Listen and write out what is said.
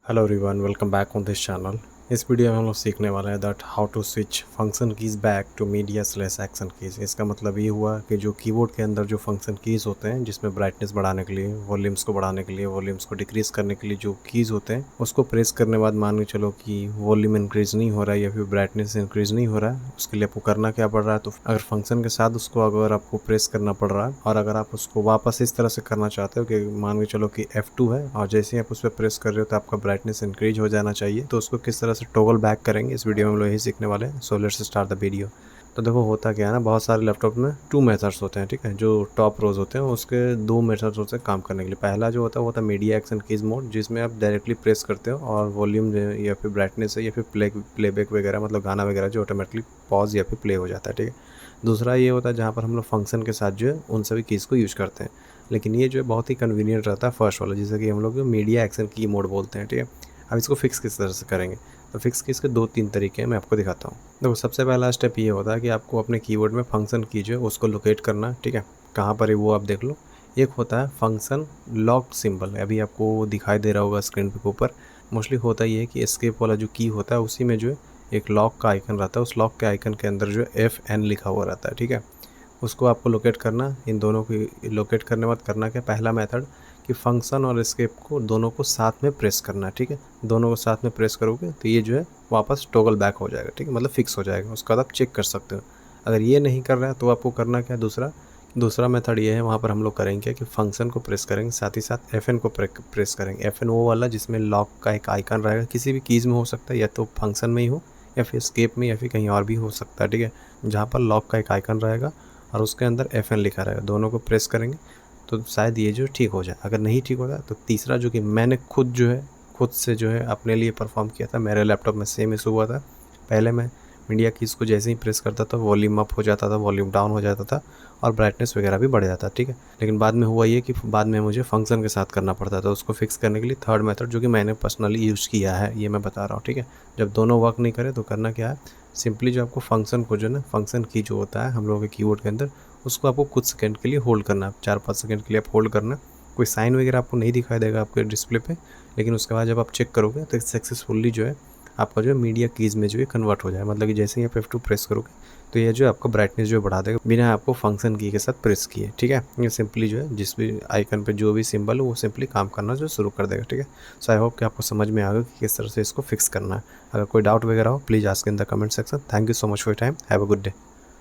Hello everyone, welcome back on this channel. इस video में हम लोग सीखने वाले हैं that how to switch function keys back to media slash action keys. इसका मतलब ये हुआ कि जो कीबोर्ड के अंदर जो फंक्शन कीज़ होते हैं, जिसमें ब्राइटनेस बढ़ाने के लिए, वॉल्यूम्स को बढ़ाने के लिए, वॉल्यूम्स को डिक्रीज़ करने के लिए जो कीज़ होते हैं, उसको प्रेस करने के बाद मान के चलो कि वॉल्यूम इंक्रीज़ नहीं हो रहा है या फिर ब्राइटनेस इंक्रीज़ नहीं हो रहा है, उसके लिए आपको करना क्या पड़ रहा है। तो अगर फंक्शन के साथ उसको अगर आपको प्रेस करना पड़ रहा है और अगर आप उसको वापस इस तरह से करना चाहते हो कि मान के चलो कि F2 है और जैसे ही आप उस पर प्रेस कर रहे हो तो आपका ब्राइटनेस इंक्रीज हो जाना चाहिए, तो उसको किस तरह से टॉगल बैक करेंगे इस वीडियो में हम लोग यही सीखने वाले हैं। So let's start the video. तो देखो होता क्या है ना, बहुत सारे लैपटॉप में 2 मेथड्स होते हैं, ठीक है। जो टॉप रोज होते हैं उसके 2 मेथड्स होते हैं काम करने के लिए। पहला जो होता है वो होता है मीडिया एक्शन कीज मोड, जिसमें आप डायरेक्टली प्रेस करते हो और वॉल्यूम या फिर ब्राइटनेस है या फिर प्लेबैक वगैरह, मतलब गाना वगैरह जो ऑटोमेटिकली पॉज या फिर प्ले हो जाता है, ठीक है। दूसरा ये होता है जहाँ पर हम लोग फंक्शन के साथ जो है उन सभी कीज़ को यूज़ करते हैं, लेकिन ये जो है बहुत ही कन्वीनियंट रहता है फर्स्ट वाला, जिसे कि हम लोग मीडिया एक्शन की मोड बोलते हैं, ठीक है। अब इसको फिक्स किस तरह से करेंगे, तो फिक्स के इसके 2-3 तरीके हैं, मैं आपको दिखाता हूँ। देखो सबसे पहला स्टेप ये होता है कि आपको अपने कीबोर्ड में फंक्शन की जो है उसको लोकेट करना, ठीक है। कहाँ पर है वो आप देख लो। एक होता है फंक्शन लॉक सिंबल, अभी आपको दिखाई दे रहा होगा स्क्रीन के ऊपर। मोस्टली होता ये है कि एस्केप वाला जो की होता है उसी में जो है एक लॉक का आइकन रहता है, उस लॉक के आइकन के अंदर जो है FN लिखा हुआ रहता है, ठीक है। उसको आपको लोकेट करना। इन दोनों की लोकेट करने के बाद करना क्या, पहला मेथड कि फंक्शन और एस्केप को दोनों को साथ में प्रेस करना, ठीक है। दोनों को साथ में प्रेस करोगे तो ये जो है वापस टॉगल बैक हो जाएगा, ठीक है, मतलब फिक्स हो जाएगा। उसके बाद आप चेक कर सकते हो। अगर ये नहीं कर रहा है तो आपको करना क्या, दूसरा मेथड ये है, वहाँ पर हम लोग करेंगे क्या कि फंक्शन को प्रेस करेंगे, साथ ही साथ FN को प्रेस करेंगे। FN वो वाला जिसमें लॉक का एक आइकन रहेगा, किसी भी कीज़ में हो सकता है, या तो फंक्शन में ही हो या फिर एस्केप में या फिर कहीं और भी हो सकता है, ठीक है। जहाँ पर लॉक का एक आइकन रहेगा और उसके अंदर FN लिखा रहेगा, दोनों को प्रेस करेंगे तो शायद ये जो ठीक हो जाए। अगर नहीं ठीक होता तो तीसरा, जो कि मैंने खुद से जो है अपने लिए परफॉर्म किया था, मेरे लैपटॉप में सेम इशू हुआ था। पहले मैं मीडिया कीज़ को जैसे ही प्रेस करता था वॉल्यूम अप हो जाता था, वॉल्यूम डाउन हो जाता था और ब्राइटनेस वगैरह भी बढ़ जाता, ठीक है। लेकिन बाद में हुआ ये कि बाद में मुझे फंक्शन के साथ करना पड़ता था। उसको फिक्स करने के लिए थर्ड मेथड जो कि मैंने पर्सनली यूज़ किया है, ये मैं बता रहा हूँ, ठीक है। जब दोनों वर्क नहीं करे तो करना क्या है, सिंपली जो आपको फंक्शन को जो है ना, फंक्शन की जो होता है हम लोगों के कीबोर्ड के अंदर, उसको आपको कुछ सेकंड के लिए होल्ड करना है, 4-5 सेकंड के लिए आप होल्ड करना। कोई साइन वगैरह आपको नहीं दिखाई देगा आपके डिस्प्ले पे, लेकिन उसके बाद जब आप चेक करोगे तो सक्सेसफुली जो है आपका जो है मीडिया कीज़ में जो है कन्वर्ट हो जाए। मतलब कि जैसे ही आप F2 प्रेस करोगे तो ये जो है आपका ब्राइटनेस जो है बढ़ा देगा बिना आपको फंक्शन की के साथ प्रेस किए, ठीक है। ये सिंपली जो है जिस भी आइकन पे जो भी सिंबल है वो सिंपली काम करना जो शुरू कर देगा, ठीक है। सो आई होप कि आपको समझ में आ गया कि किस तरह से इसको फिक्स करना है। अगर कोई डाउट वगैरह हो please ask in the comment section. Thank you so much for your time, have a good day.